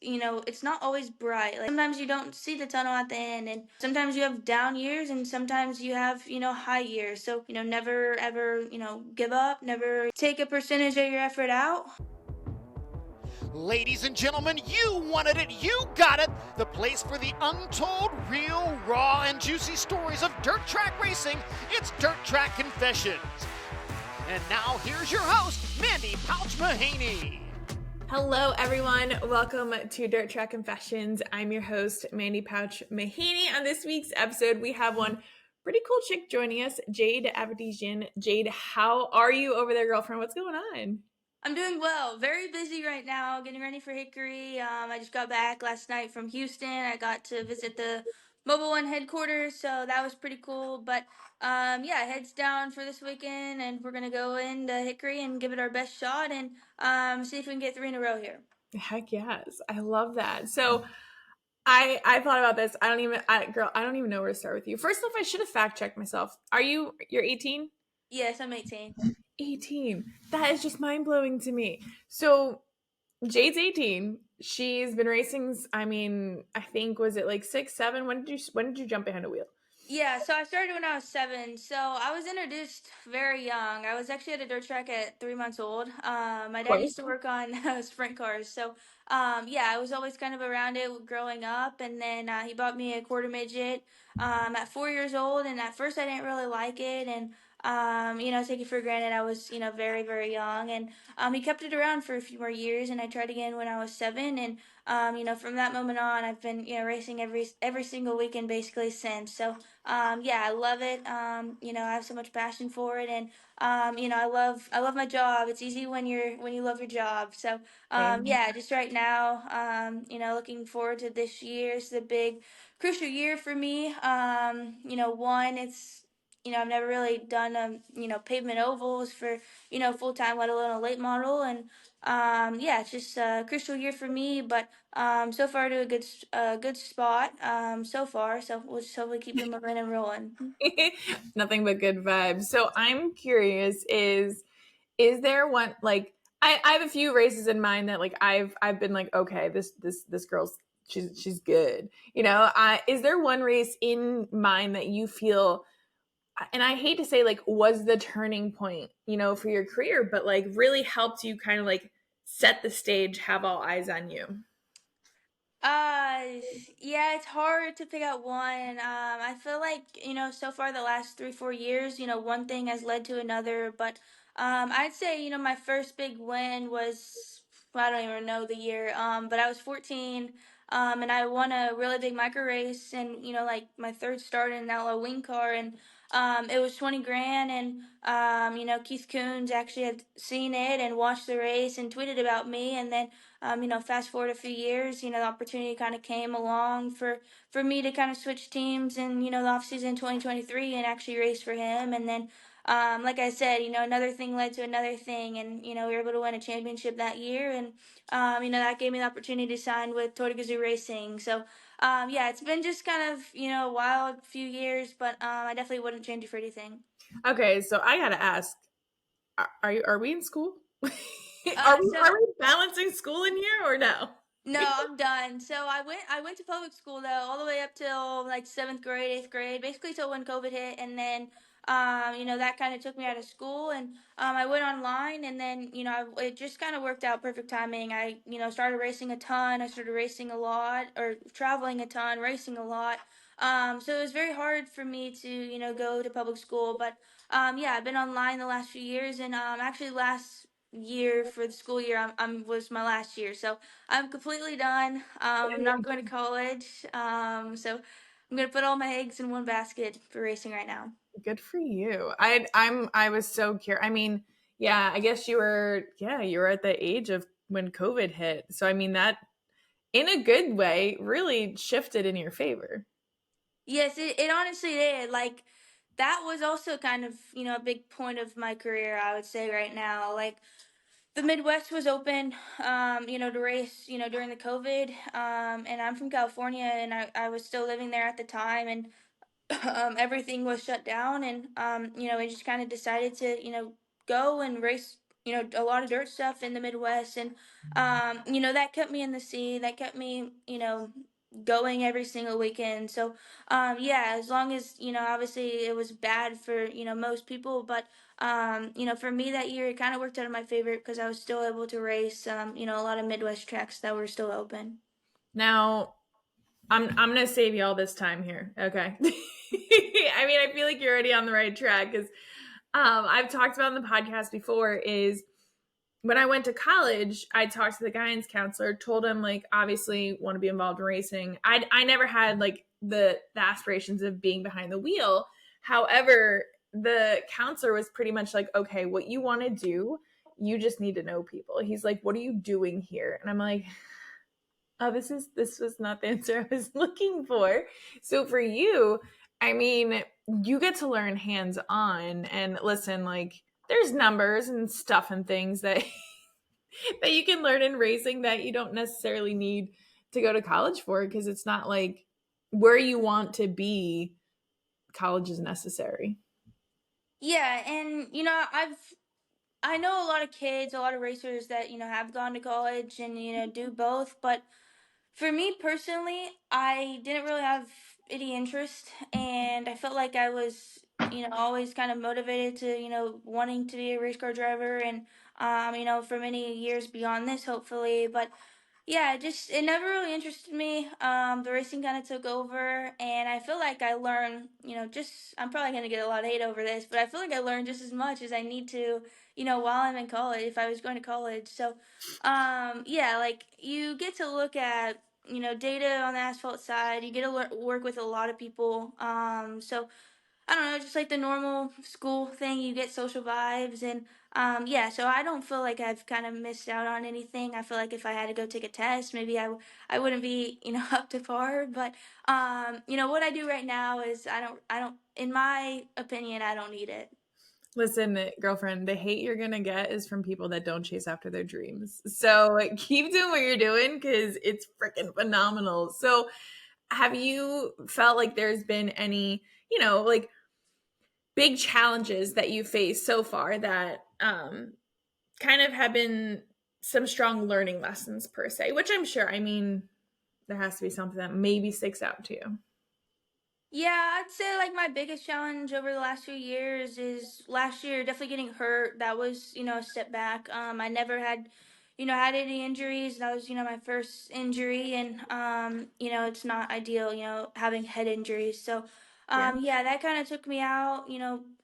it's not always bright. Like sometimes you don't see the tunnel at the end, and sometimes you have down years, and sometimes you have, high years. So, never ever, give up, never take a percentage of your effort out. Ladies and gentlemen, you wanted it, you got it. The place for the untold, real, raw, and juicy stories of dirt track racing. It's Dirt Track Confessions. And now here's your host, Mandee Pauch Mahaney. Hello, everyone. Welcome to Dirt Track Confessions. I'm your host, Mandee Pauch Mahaney. On this week's episode, we have one pretty cool chick joining us, Jade Avedisian. Jade, how are you over there, girlfriend? What's going on? I'm doing well. Very busy right now, getting ready for Hickory. I just got back last night from Houston. I got to visit the Mobile One headquarters, so that was pretty cool. But yeah, heads down for this weekend, and we're gonna go into Hickory and give it our best shot, and see if we can get 3 in a row here. Heck yes, I love that. So I thought about this. I don't even know where to start with you. First off, I should have fact checked myself. You're 18? Yes, I'm 18. 18. That is just mind blowing to me. So Jade's 18. She's been racing. I think was it like 6, 7? When did you jump behind a wheel? Yeah, so I started when I was 7. So I was introduced very young. I was actually at a dirt track at 3 months old. My dad used to work on sprint cars. So yeah, I was always kind of around it growing up. And then he bought me a quarter midget at 4 years old. And at first I didn't really like it. And take it for granted I was, very, very young. And he kept it around for a few more years. And I tried again when I was 7. And from that moment on, I've been, racing every single weekend basically since. So, yeah, I love it. I have so much passion for it, and I love my job. It's easy when you love your job. So, yeah, just right now, looking forward to this year. It's a big, crucial year for me. One, it's I've never really done pavement ovals for full time, let alone a late model, and yeah, it's just a crucial year for me, but so far to a good spot so far. So we'll just hopefully keep the momentum rolling. Nothing but good vibes. So I'm curious, is there one, like, I have a few races in mind that like I've been like, okay, this girl's she's good. Is there one race in mind that you feel, and I hate to say like was the turning point, for your career, but like really helped you kind of like set the stage, have all eyes on you? Yeah, it's hard to pick out one. I feel like, so far the last 3, 4 years, one thing has led to another. But I'd say, my first big win was, well, I don't even know the year. But I was 14, and I won a really big micro race, and like my third start in an outlaw wing car, and it was 20 grand, and Keith Coons actually had seen it and watched the race and tweeted about me, and then fast forward a few years, the opportunity kind of came along for me to kind of switch teams in, the offseason 2023 and actually race for him. And then, like I said, another thing led to another thing, and, we were able to win a championship that year. And, that gave me the opportunity to sign with Toyota Gazoo Racing. So, yeah, it's been just kind of, a wild few years, but I definitely wouldn't change it for anything. Okay, so I gotta ask, are we in school? Uh, Are we balancing school in here or no? No, I'm done. So I went to public school though, all the way up till like 7th grade, 8th grade, basically till when COVID hit, and then that kind of took me out of school, and I went online, and then it just kind of worked out perfect timing. I started racing a ton. I started racing a lot, or traveling a ton, racing a lot. So it was very hard for me to go to public school, but yeah, I've been online the last few years, and actually last year for the school year was my last year, so I'm completely done. I'm not going to college. So I'm going to put all my eggs in one basket for racing right now. Good for you. I was so curious. Yeah, I guess you were at the age of when COVID hit. So that in a good way really shifted in your favor. Yes, it honestly did. Like, that was also kind of, a big point of my career, I would say right now. Like, the Midwest was open, to race, during the COVID. And I'm from California, and I was still living there at the time, and everything was shut down, and we just kind of decided to go and race a lot of dirt stuff in the Midwest, and that kept me in the scene. That kept me, going every single weekend. So, yeah, as long as obviously it was bad for most people, but for me that year it kind of worked out in my favor because I was still able to race, a lot of Midwest tracks that were still open. Now, I'm gonna save you all this time here. Okay. I mean, I feel like you're already on the right track because I've talked about in the podcast before is when I went to college, I talked to the guidance counselor, told him like obviously want to be involved in racing. I never had like the aspirations of being behind the wheel. However, the counselor was pretty much like, okay, what you want to do, you just need to know people. He's like, what are you doing here? And I'm like, oh, this was not the answer I was looking for. So for you, I mean, you get to learn hands on and listen, like there's numbers and stuff and things that that you can learn in racing that you don't necessarily need to go to college for because it's not like where you want to be, college is necessary. Yeah, and I know a lot of kids, a lot of racers that have gone to college and do both, but for me personally, I didn't really have any interest, and I felt like I was, always kind of motivated to, wanting to be a race car driver, and for many years beyond this, hopefully. But yeah, it never really interested me. The racing kind of took over, and I feel like I learned, just I'm probably gonna get a lot of hate over this, but I feel like I learned just as much as I need to, while I'm in college, if I was going to college. So, yeah, like you get to look at, data on the asphalt side. You get to work with a lot of people. So I don't know, just like the normal school thing, you get social vibes, and yeah. So I don't feel like I've kind of missed out on anything. I feel like if I had to go take a test, maybe I wouldn't be up to par. But what I do right now is I don't in my opinion I don't need it. Listen, girlfriend, the hate you're gonna get is from people that don't chase after their dreams. So keep doing what you're doing because it's freaking phenomenal. So have you felt like there's been any, like big challenges that you faced so far that kind of have been some strong learning lessons per se, which I'm sure, I mean, there has to be something that maybe sticks out to you. Yeah, I'd say like my biggest challenge over the last few years is last year definitely getting hurt. That was, a step back. I never had, had any injuries. That was, my first injury, and it's not ideal, having head injuries. So, Yeah. yeah, that kind of took me out,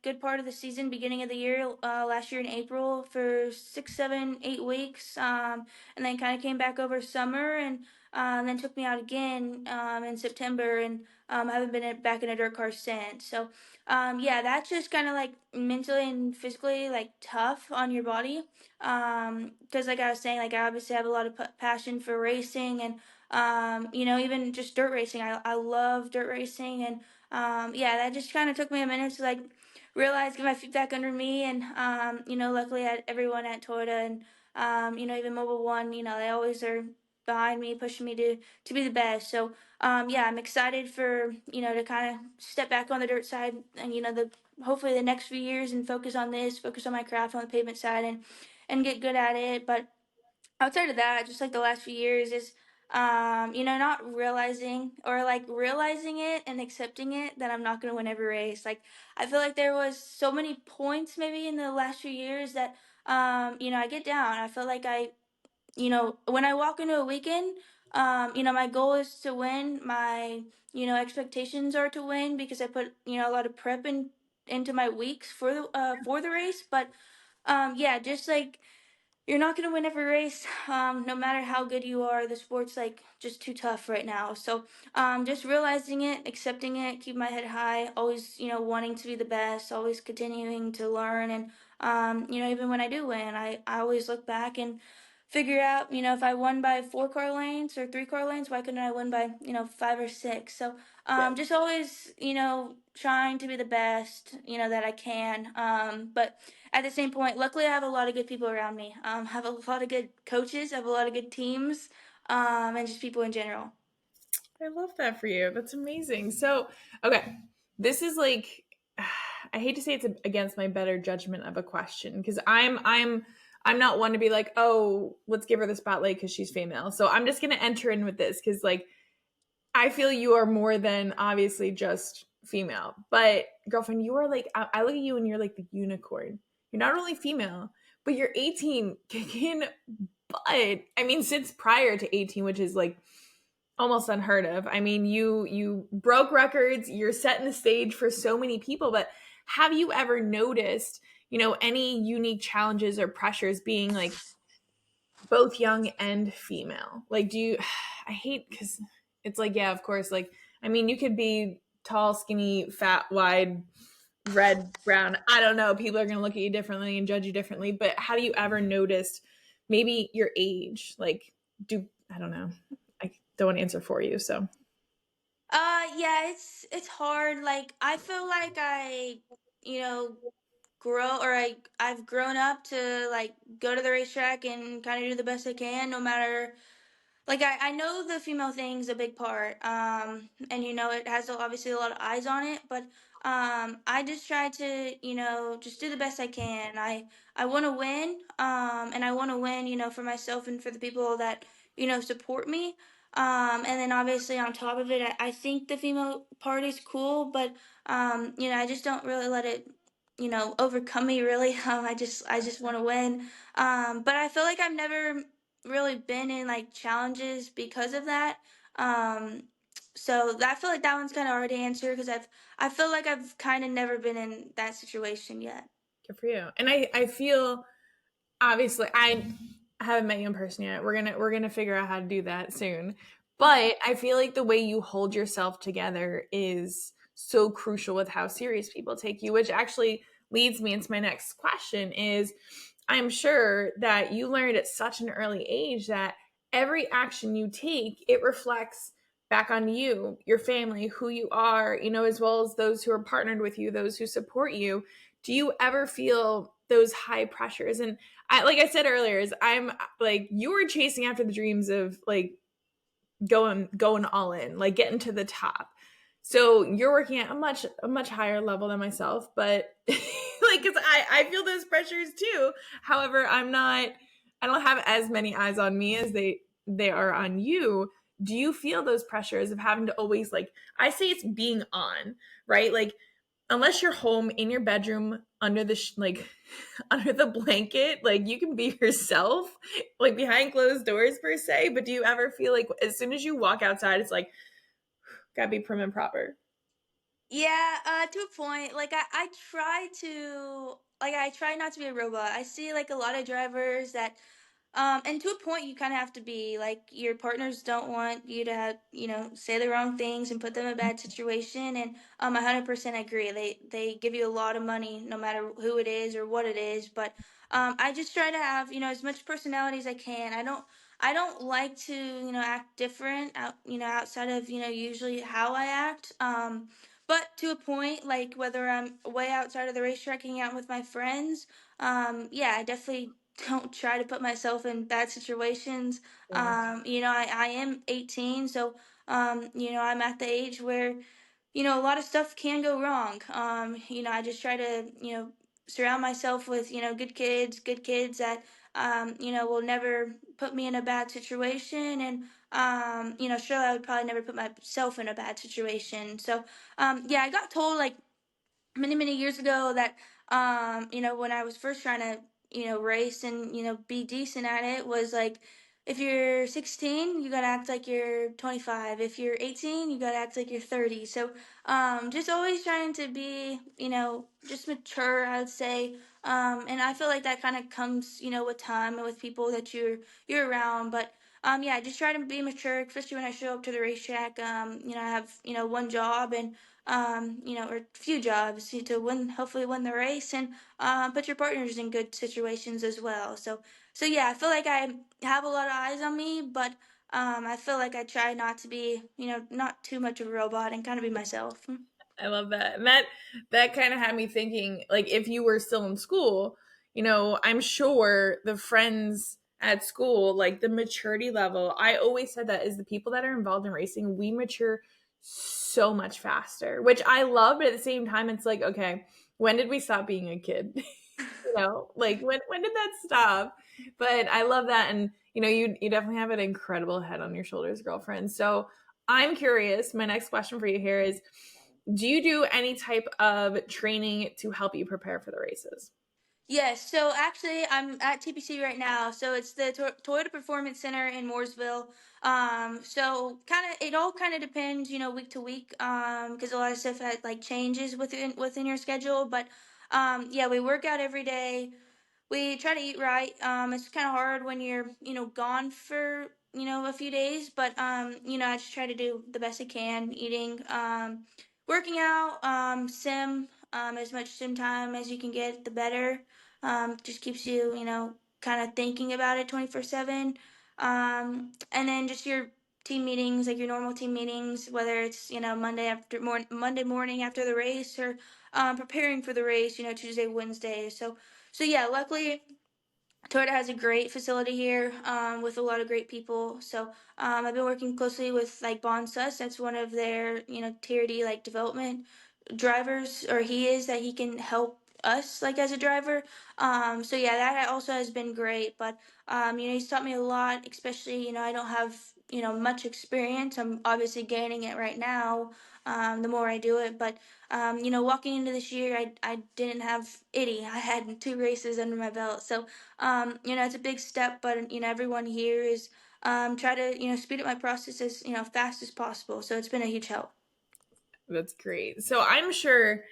good part of the season, beginning of the year, last year in April for 6, 7, 8 weeks, and then kind of came back over summer, and then took me out again in September, and I haven't been back in a dirt car since. So, yeah, that's just kind of like mentally and physically like tough on your body. Because like I was saying, like I obviously have a lot of passion for racing, and even just dirt racing. I love dirt racing, and yeah, that just kind of took me a minute to like realize, get my feet back under me, and luckily I had everyone at Toyota, and even Mobile One, they always are behind me, pushing me to be the best. So yeah, I'm excited for to kind of step back on the dirt side, and the hopefully the next few years, and focus on my craft on the pavement side, and get good at it. But outside of that, just like the last few years is not realizing, or like realizing it and accepting it, that I'm not going to win every race. Like I feel like there was so many points maybe in the last few years that I get down. I feel like when I walk into a weekend, my goal is to win. My, expectations are to win because I put, a lot of prep into my weeks for the race. But, yeah, just like you're not going to win every race, no matter how good you are. The sport's like just too tough right now. So, just realizing it, accepting it, keep my head high, always, wanting to be the best, always continuing to learn. And, even when I do win, I always look back and figure out, if I won by 4 car lanes or 3 car lanes, why couldn't I win by, 5 or 6? So, Yeah. just always, trying to be the best, that I can. But at the same point, luckily I have a lot of good people around me. Have a lot of good coaches, have a lot of good teams, and just people in general. I love that for you. That's amazing. So, okay, this is like, I hate to say it's against my better judgment of a question because I'm I'm not one to be like, oh, let's give her the spotlight because she's female. So I'm just gonna enter in with this because like I feel you are more than obviously just female. But girlfriend, you are like I look at you and you're like the unicorn. You're not only female, but you're 18 kicking butt. I mean, since prior to 18, which is like almost unheard of. I mean, you broke records, you're setting the stage for so many people, but have you ever noticed, any unique challenges or pressures being like both young and female? Like, do you, I hate because it's like, yeah, of course, like, I mean, you could be tall, skinny, fat, wide, red, brown. I don't know. People are going to look at you differently and judge you differently. But have you ever noticed maybe your age? Like, I don't know. I don't want to answer for you. So, Yeah, it's hard. Like I feel like you know, I've grown up to like go to the racetrack and kind of do the best I can, no matter like I know the female thing's a big part, and it has obviously a lot of eyes on it, but I just try to just do the best I can. I want to win, and I want to win for myself and for the people that support me. And then obviously on top of it, I think the female part is cool, but I just don't really let it overcome me really. I just want to win. But I feel like I've never really been in like challenges because of that. Um, so I feel like that one's kind of already answered because I feel like I've kind of never been in that situation yet. good for you. And I feel obviously I haven't met you in person yet. We're gonna figure out how to do that soon. But I feel like the way you hold yourself together is so crucial with how serious people take you, which actually leads me into my next question is I'm sure that you learned at such an early age that every action you take, it reflects back on you, your family, who you are, as well as those who are partnered with you, those who support you. Do you ever feel those high pressures? And like I said earlier, is I'm like you were chasing after the dreams of like going all in, like getting to the top. So you're working at a much higher level than myself, but like because I feel those pressures too. However, I don't have as many eyes on me as they are on you. Do you feel those pressures of having to always like I say it's being on, right? Like unless you're home in your bedroom under the like under the blanket, like you can be yourself like behind closed doors per se, but do you ever feel like as soon as you walk outside it's like gotta be prim and proper? Yeah, to a point. Like I try to I try not to be a robot. I see like a lot of drivers that and to a point, you kind of have to be like your partners don't want you to have, say the wrong things and put them in a bad situation. And 100% agree. They give you a lot of money, no matter who it is or what it is. But I just try to have as much personality as I can. I don't like to act different outside of usually how I act. But to a point, like whether I'm way outside of the racetrack hanging out with my friends, yeah, I definitely don't try to put myself in bad situations. Yeah. I am 18, so I'm at the age where a lot of stuff can go wrong. I just try to surround myself with good kids that will never put me in a bad situation, and sure, I would probably never put myself in a bad situation. So yeah, I got told like many years ago that when I was first trying to race and be decent at it was like if you're 16 you gotta act like you're 25, if you're 18 you gotta act like you're 30. So just always trying to be just mature, I would say. And I feel like that kind of comes with time and with people that you're around. But yeah, just try to be mature, especially when I show up to the racetrack. I have one job and or a few jobs to hopefully win the race, and put your partners in good situations as well. So yeah, I feel like I have a lot of eyes on me, but I feel like I try not to be, not too much of a robot and kind of be myself. I love that. And that kind of had me thinking like if you were still in school, I'm sure the friends at school, like the maturity level, I always said that is the people that are involved in racing, we mature so much faster, which I love, but at the same time it's like, okay, when did we stop being a kid? like when did that stop? But I love that. And you definitely have an incredible head on your shoulders, girlfriend. So I'm curious, my next question for you here is, do you do any type of training to help you prepare for the races? Yes, so actually, I'm at TPC right now. So it's the Toyota Performance Center in Mooresville. So it all kind of depends, week to week. Because a lot of stuff had like changes within your schedule. But yeah, we work out every day. We try to eat right. It's kind of hard when you're, gone for, a few days, but, I just try to do the best I can, eating, working out, as much sim time as you can get, the better. Just keeps you, kind of thinking about it 24/7. And then just your team meetings, like your normal team meetings, whether it's, Monday morning after the race or, preparing for the race, Tuesday, Wednesday. So yeah, luckily Toyota has a great facility here with a lot of great people. So I've been working closely with like Bon Sus. That's one of their tier D like development drivers, or he is that he can help us like as a driver. So yeah, that also has been great. But he's taught me a lot. Especially I don't have much experience. I'm obviously gaining it right now. The more I do it, but walking into this year, I didn't have any. I had 2 races under my belt, so it's a big step. But everyone here is try to speed up my process as fast as possible. So it's been a huge help. That's great. So I'm sure,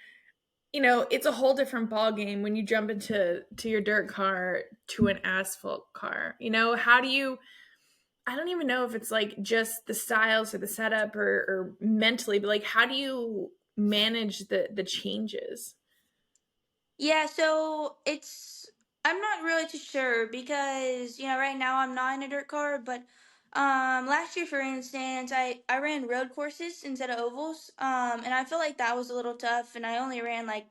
it's a whole different ball game when you jump to your dirt car to an asphalt car. How do you, I don't even know if it's like just the styles or the setup or mentally, but like how do you manage the changes? Yeah, so I'm not really too sure because right now I'm not in a dirt car, but last year for instance I ran road courses instead of ovals, and I feel like that was a little tough, and I only ran like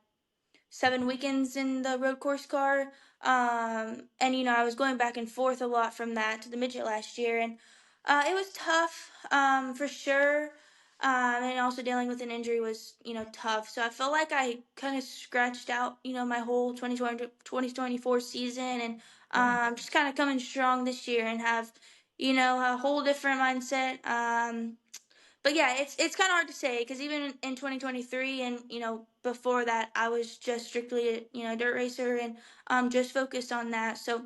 7 weekends in the road course car. And I was going back and forth a lot from that to the midget last year, and it was tough, for sure. And also dealing with an injury was, tough. So I felt like I kind of scratched out, my whole 2024 season, and Yeah. just kind of coming strong this year and have, a whole different mindset. But yeah, it's kind of hard to say because even in 2023 and before that, I was just strictly a dirt racer and just focused on that. So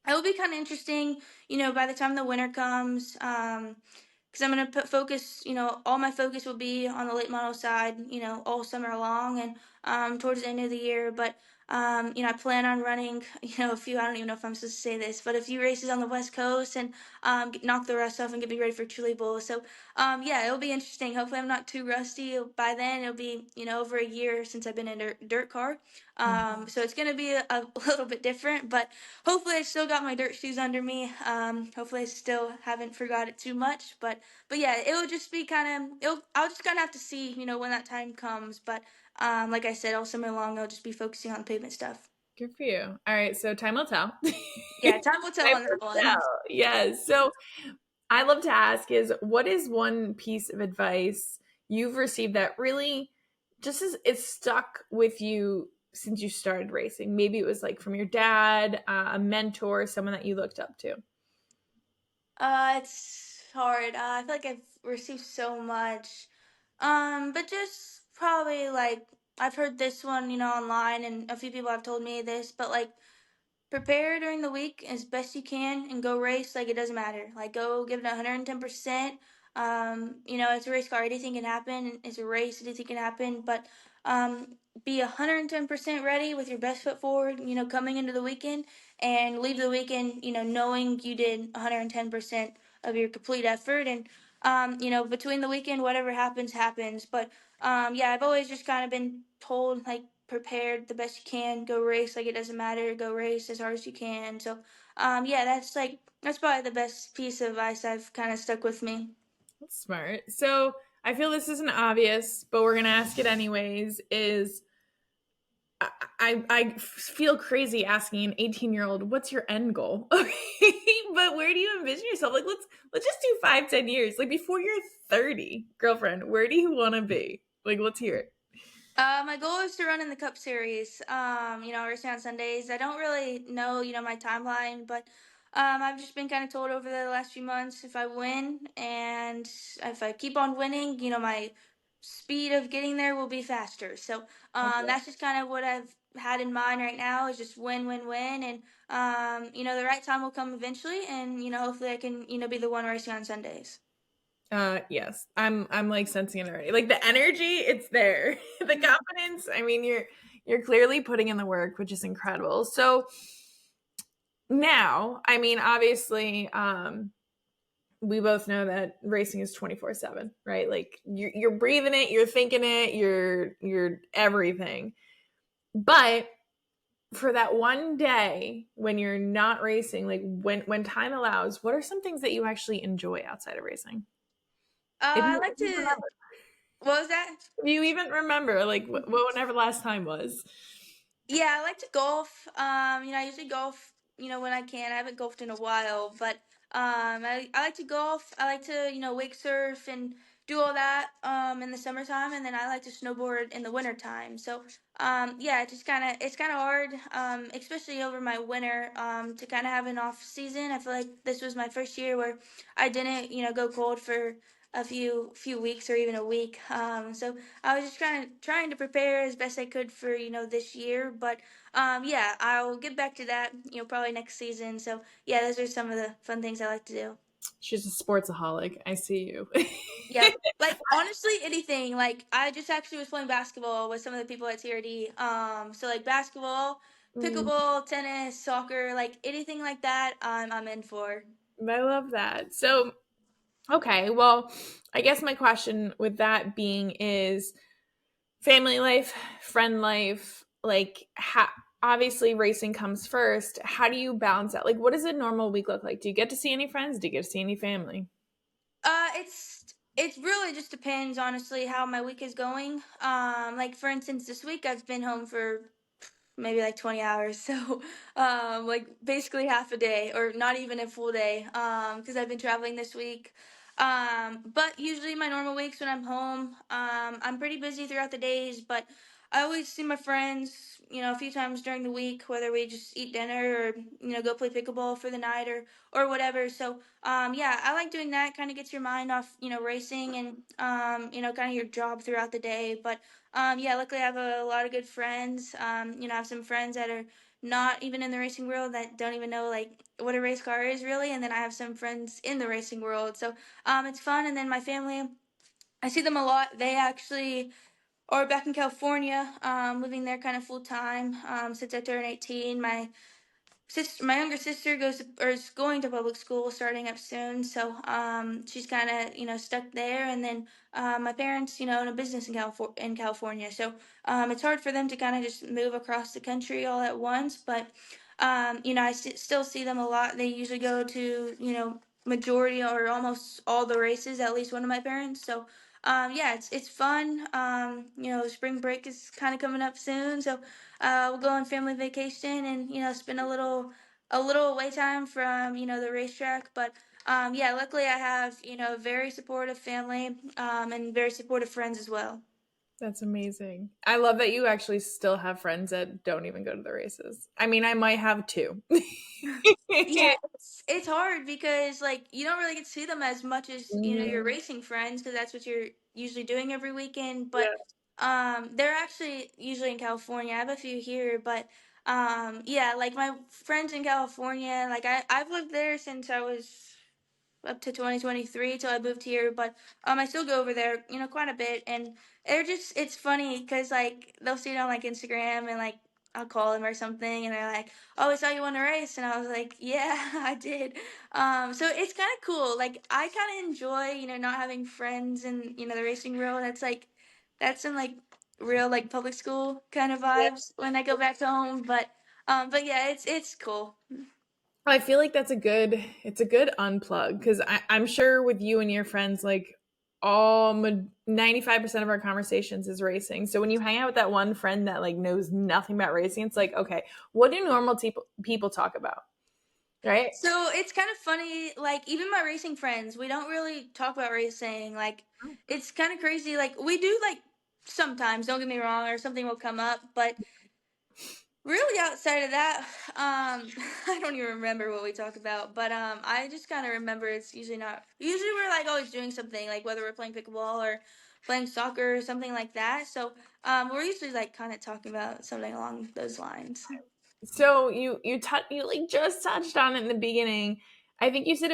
it will be kind of interesting, by the time the winter comes, because I'm gonna put focus, all my focus will be on the late model side, all summer long and towards the end of the year. But I plan on running, a few. I don't even know if I'm supposed to say this, but a few races on the West Coast and knock the rust off and get me ready for Chili Bowl. So yeah, it'll be interesting. Hopefully, I'm not too rusty by then. It'll be over a year since I've been in a dirt car. So it's gonna be a little bit different, but hopefully I still got my dirt shoes under me. Hopefully I still haven't forgot it too much, but yeah, it will just be I'll just kind of have to see, when that time comes. But like I said, all summer long, I'll just be focusing on pavement stuff. Good for you. All right, so time will tell. Yeah, time will tell Time on that will one. tell. Yes. So I love to ask is, what is one piece of advice you've received that really just is stuck with you since you started racing? Maybe it was like from your dad, a mentor, someone that you looked up to. It's hard. I feel like I've received so much. But just probably like I've heard this one, online, and a few people have told me this, but like prepare during the week as best you can and go race like it doesn't matter. Like go give it 110%. It's a race car. Anything can happen. It's a race. Anything can happen. But be 110% ready with your best foot forward, coming into the weekend, and leave the weekend, knowing you did 110% of your complete effort. And, between the weekend, whatever happens, happens. But yeah, I've always just kind of been told, like, prepared the best you can, go race like it doesn't matter, go race as hard as you can. So yeah, that's probably the best piece of advice I've kind of stuck with me. That's smart. So I feel this isn't obvious, but we're gonna ask it anyways. Is I feel crazy asking an 18-year-old, what's your end goal? Okay, but where do you envision yourself? Like, let's just do 5, 10 years. Like before you're 30, girlfriend, where do you want to be? Like, let's hear it. My goal is to run in the Cup Series. Racing on Sundays. I don't really know, my timeline, but I've just been kind of told over the last few months if I win and if I keep on winning, my speed of getting there will be faster. So Okay. that's just kind of what I've had in mind right now is just win, win, win, and the right time will come eventually, and hopefully I can, be the one racing on Sundays. Yes. I'm like sensing it already. Like the energy, it's there. The confidence, I mean, you're clearly putting in the work, which is incredible. So now, I mean, obviously, we both know that racing is 24/7, right? Like you're breathing it, you're thinking it, you're everything. But for that one day when you're not racing, like when time allows, what are some things that you actually enjoy outside of racing? If I you, like if you to. remember, What was that? if you even remember, like whenever last time was. Yeah, I like to golf. I usually golf, when I can. I haven't golfed in a while, but I like to golf. I like to, wake surf and do all that in the summertime, and then I like to snowboard in the wintertime. So yeah, it's kind of hard, especially over my winter, to kind of have an off season. I feel like this was my first year where I didn't, go cold for a few weeks or even a week. So I was just trying to prepare as best I could for this year, but yeah, I'll get back to that probably next season. So yeah, those are some of the fun things I like to do. She's a sportsaholic. I see you. Yep. Like honestly, anything. Like I just actually was playing basketball with some of the people at TRD. So like basketball, Mm, pickleball, tennis, soccer, like anything like that, I'm in for. I love that. So, okay, well, I guess my question with that being is family life, friend life, like obviously racing comes first. How do you balance that? Like what does a normal week look like? Do you get to see any friends? Do you get to see any family? It's really just depends honestly how my week is going. Like for instance, this week I've been home for maybe like 20 hours, so like basically half a day or not even a full day because I've been traveling this week. But usually my normal weeks when I'm home, I'm pretty busy throughout the days, but I always see my friends, a few times during the week, whether we just eat dinner or go play pickleball for the night or whatever. So yeah, I like doing that. Kind of gets your mind off racing and kind of your job throughout the day. But yeah, luckily I have a lot of good friends. I have some friends that are not even in the racing world that don't even know like what a race car is really, and then I have some friends in the racing world. So it's fun. And then my family, I see them a lot. They actually are back in California, living there kind of full time since I turned 18. My younger sister goes to, or is going to public school starting up soon, so she's kind of stuck there. And then my parents own a business in California, so it's hard for them to kind of just move across the country all at once. But I still see them a lot. They usually go to majority or almost all the races, at least one of my parents. So yeah, it's fun. Spring break is kind of coming up soon, so we'll go on family vacation and spend a little away time from the racetrack. But yeah, luckily I have a very supportive family and very supportive friends as well. That's amazing. I love that you actually still have friends that don't even go to the races. I mean, I might have two. Yeah, it's hard because like you don't really get to see them as much as your Mhm. racing friends because that's what you're usually doing every weekend. But Yeah. they're actually usually in California. I have a few here, but yeah, like my friends in California, like I've lived there since I was up to 2023 till I moved here, but I still go over there, quite a bit, and it's funny because like they'll see it on like Instagram and like I'll call them or something, and they're like, "Oh, I saw you won a race," and I was like, "Yeah, I did." So it's kind of cool. Like I kind of enjoy, not having friends in the racing world. That's some like real like public school kind of Yeah. vibes when I go back home, but yeah, it's cool. I feel like it's a good unplug because I'm sure with you and your friends, like all 95% of our conversations is racing. So when you hang out with that one friend that like knows nothing about racing, it's like, okay, what do normal people talk about? Right? So it's kind of funny, like even my racing friends, we don't really talk about racing. Like it's kind of crazy. Like we do like sometimes, don't get me wrong, or something will come up, but really outside of that, I don't even remember what we talk about, but I just kind of remember it's usually not. Usually we're like always doing something, like whether we're playing pickleball or playing soccer or something like that. So we're usually like kind of talking about something along those lines. So you like just touched on it in the beginning. I think you said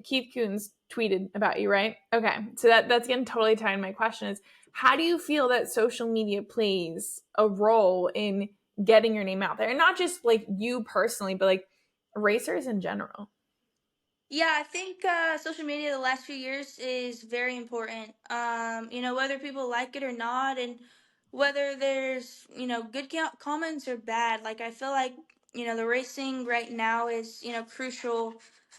Keith Coons tweeted about you, right? Okay, so that's gonna totally tie in. My question is, how do you feel that social media plays a role in getting your name out there, and not just like you personally, but like racers in general? Yeah, I think social media the last few years is very important. Whether people like it or not, and whether there's good comments or bad. Like I feel like the racing right now is crucial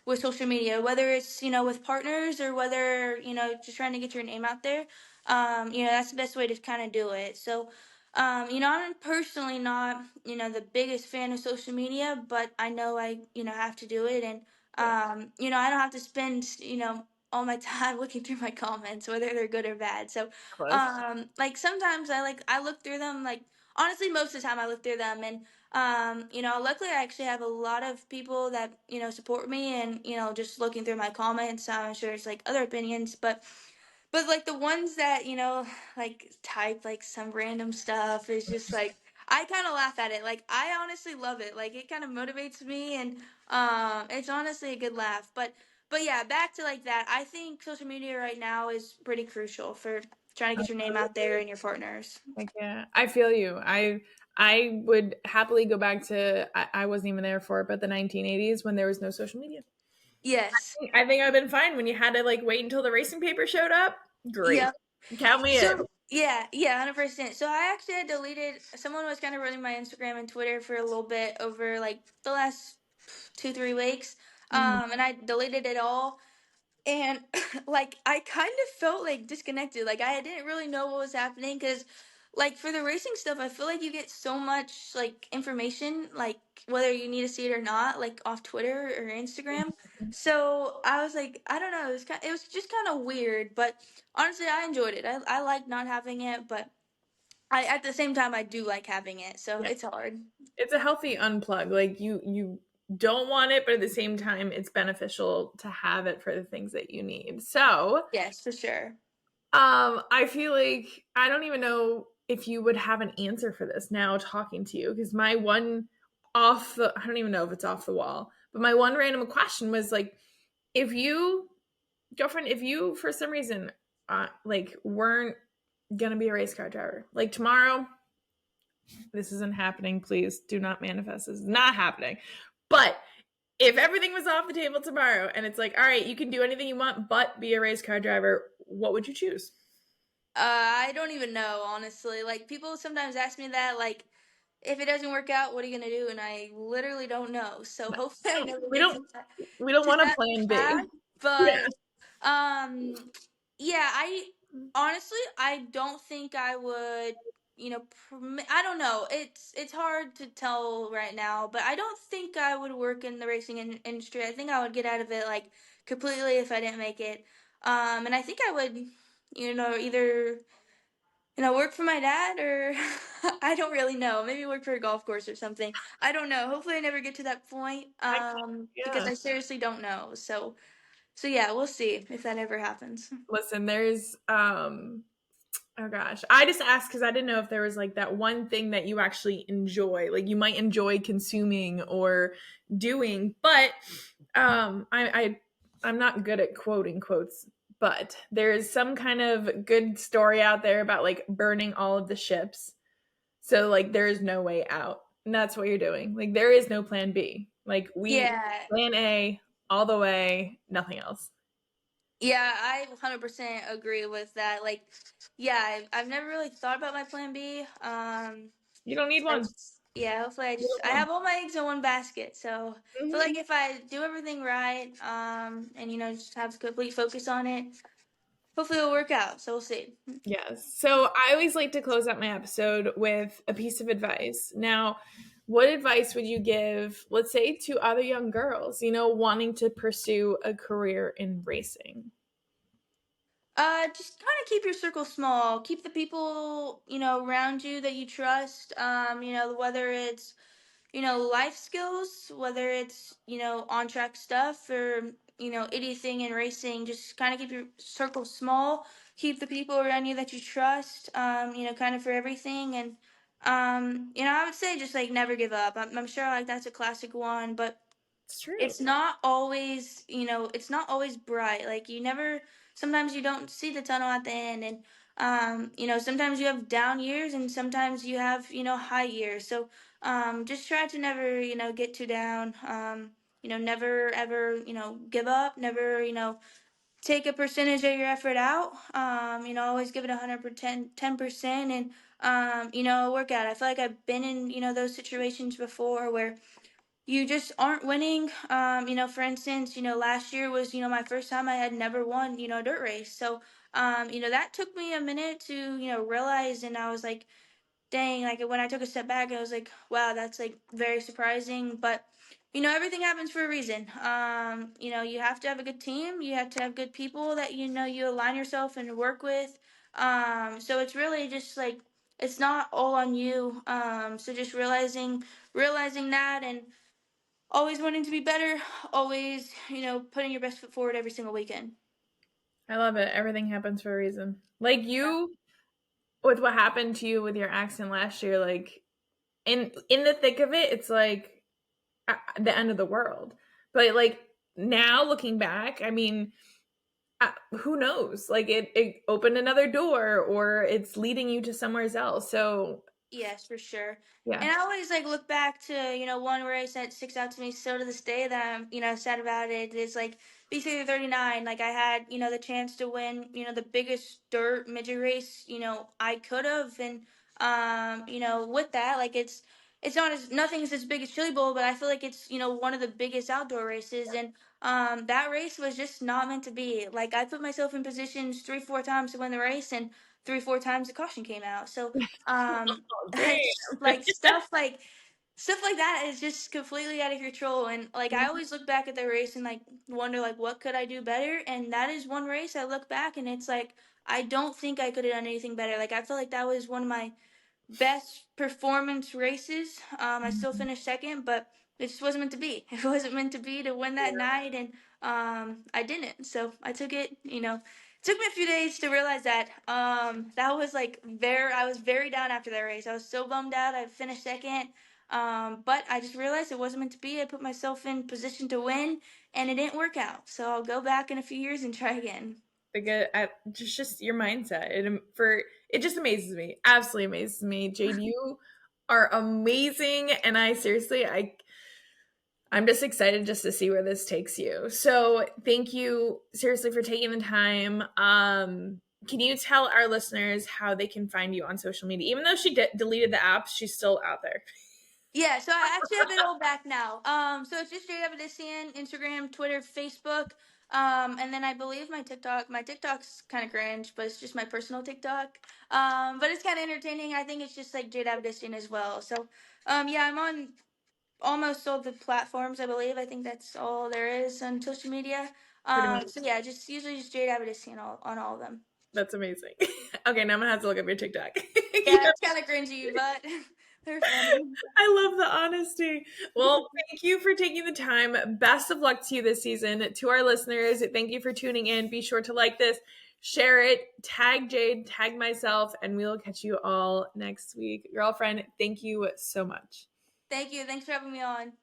with social media. Whether it's with partners or whether just trying to get your name out there. That's the best way to kind of do it. So. I'm personally not, the biggest fan of social media, but I know I, have to do it, and Yeah, I don't have to spend, all my time looking through my comments, whether they're good or bad. So, of course. like sometimes I look through them, like honestly, most of the time I look through them, and luckily I actually have a lot of people that support me, and just looking through my comments, I'm sure it's like other opinions, but like the ones that like type like some random stuff is just like I kind of laugh at it. Like I honestly love it. Like it kind of motivates me, and it's honestly a good laugh. But yeah, back to like that. I think social media right now is pretty crucial for trying to get your name out there and your partners. Like, yeah, I feel you. I would happily go back to I wasn't even there for it, but the 1980s when there was no social media. Yes. I think I've been fine when you had to like wait until the racing paper showed up. Great. Yeah. Count me in. So yeah, 100%. So I actually had deleted. Someone was kind of running my Instagram and Twitter for a little bit over like the last 2-3 weeks, Mhm. and I deleted it all. And like I kind of felt like disconnected. Like I didn't really know what was happening because, like for the racing stuff, I feel like you get so much like information, like whether you need to see it or not, like off Twitter or Instagram. So I was like, I don't know, it was just kind of weird. But honestly, I enjoyed it. I like not having it, but I at the same time I do like having it. So Yeah. it's hard. It's a healthy unplug. Like you don't want it, but at the same time it's beneficial to have it for the things that you need. So, Yes, for sure. I feel like I don't even know if you would have an answer for this now talking to you because my one I don't even know if it's off the wall, but my one random question was like, if you, girlfriend, if you for some reason, like weren't gonna be a race car driver, like tomorrow, this isn't happening. Please do not manifest. This is not happening. But if everything was off the table tomorrow and it's like, all right, you can do anything you want but be a race car driver, what would you choose? I don't even know, honestly. Like people sometimes ask me that, like, if it doesn't work out, what are you gonna do? And I literally don't know. So hopefully I never We get don't we don't to want a that plan B. path. But Yeah. yeah, I honestly I don't think I would. I don't know. It's hard to tell right now, but I don't think I would work in the racing industry. I think I would get out of it like completely if I didn't make it. And I think I would, either work for my dad or I don't really know. Maybe work for a golf course or something. I don't know. Hopefully I never get to that point. I, Because yeah. I seriously don't know. So yeah, we'll see if that ever happens. Listen, there's oh gosh. I just asked because I didn't know if there was like that one thing that you actually enjoy. Like you might enjoy consuming or doing, but I'm not good at quoting quotes, but there is some kind of good story out there about like burning all of the ships. So like there is no way out. And that's what you're doing. Like there is no plan B. Like we Yeah. plan A all the way, nothing else. Yeah, I 100% agree with that. Like, yeah, I've never really thought about my plan B. You don't need one. Yeah, hopefully You I don't have all my eggs in one basket. So I feel Mhm. like if I do everything right, and just have complete focus on it, hopefully it'll work out. So we'll see. Yes. So I always like to close out my episode with a piece of advice. Now, what advice would you give, let's say, to other young girls, wanting to pursue a career in racing? Just kind of keep your circle small. Keep the people, around you that you trust. Whether it's, life skills, whether it's, on track stuff or, anything in racing, just kind of keep your circle small. Keep the people around you that you trust, kind of for everything. And, I would say just like never give up. I'm sure like that's a classic one, but It's true. it's not always, it's not always bright. Like you never, sometimes you don't see the tunnel at the end. And, sometimes you have down years and sometimes you have, high years. So, just try to never, get too down. Never ever, give up, never, take a percentage of your effort out. Always give it 100%, 10%, and, work out. I feel like I've been in, those situations before where you just aren't winning. For instance, last year was, my first time I had never won, a dirt race. So, that took me a minute to, realize. And I was like, dang, like when I took a step back, I was like, wow, that's like very surprising. But, everything happens for a reason. You have to have a good team. You have to have good people that, you align yourself and work with. So it's really just like, it's not all on you. So just realizing that, and always wanting to be better, always, putting your best foot forward every single weekend. I love it. Everything happens for a reason. Like you, with what happened to you with your accident last year, like in the thick of it, it's like the end of the world. But like now looking back, I mean, who knows? Like it opened another door, or it's leading you to somewhere else. So Yes, for sure. yeah, And I always like look back to, one race that sticks out to me still to this day that I'm, sad about it. It's like BC 39. Like I had, the chance to win, the biggest dirt midget race, I could have. And with that, like it's not as nothing is as big as Chili Bowl, but I feel like it's, one of the biggest outdoor races. And that race was just not meant to be. Like I put myself in positions 3, 4 times to win the race, and 3, 4 times the caution came out. So oh, damn. it's like stuff like that is just completely out of control. And like I always look back at the race and like wonder like what could I do better. And that is one race I look back and it's like I don't think I could have done anything better. Like I feel like that was one of my best performance races. I still finished second, but it just wasn't meant to be. It wasn't meant to be to win that night, and I didn't. So I took it. It took me a few days to realize that. That was like I was very down after that race. I was so bummed out. I finished second. But I just realized it wasn't meant to be. I put myself in position to win, and it didn't work out. So I'll go back in a few years and try again. Just your mindset. It just amazes me. Absolutely amazes me. Jade, you are amazing, and I'm just excited just to see where this takes you. So thank you seriously for taking the time. Can you tell our listeners how they can find you on social media? Even though she deleted the app, she's still out there. Yeah, so I actually have it all back now. So it's just Jade Avedisian, Instagram, Twitter, Facebook, and then I believe my TikTok. My TikTok's kind of cringe, but it's just my personal TikTok. But it's kind of entertaining. I think it's just like Jade Avedisian as well. So, yeah, I'm on almost all the platforms. I believe. I think that's all there is on social media. Pretty much. So yeah, just usually just Jade Avedisian on all of them. That's amazing. Okay, now I'm gonna have to look up your TikTok. Yeah, it's kind of cringy, but they're funny. I love the honesty. Well, thank you for taking the time. Best of luck to you this season. To our listeners, thank you for tuning in. Be sure to like this, share it, tag Jade, tag myself, and we will catch you all next week. Girlfriend, thank you so much. Thank you. Thanks for having me on.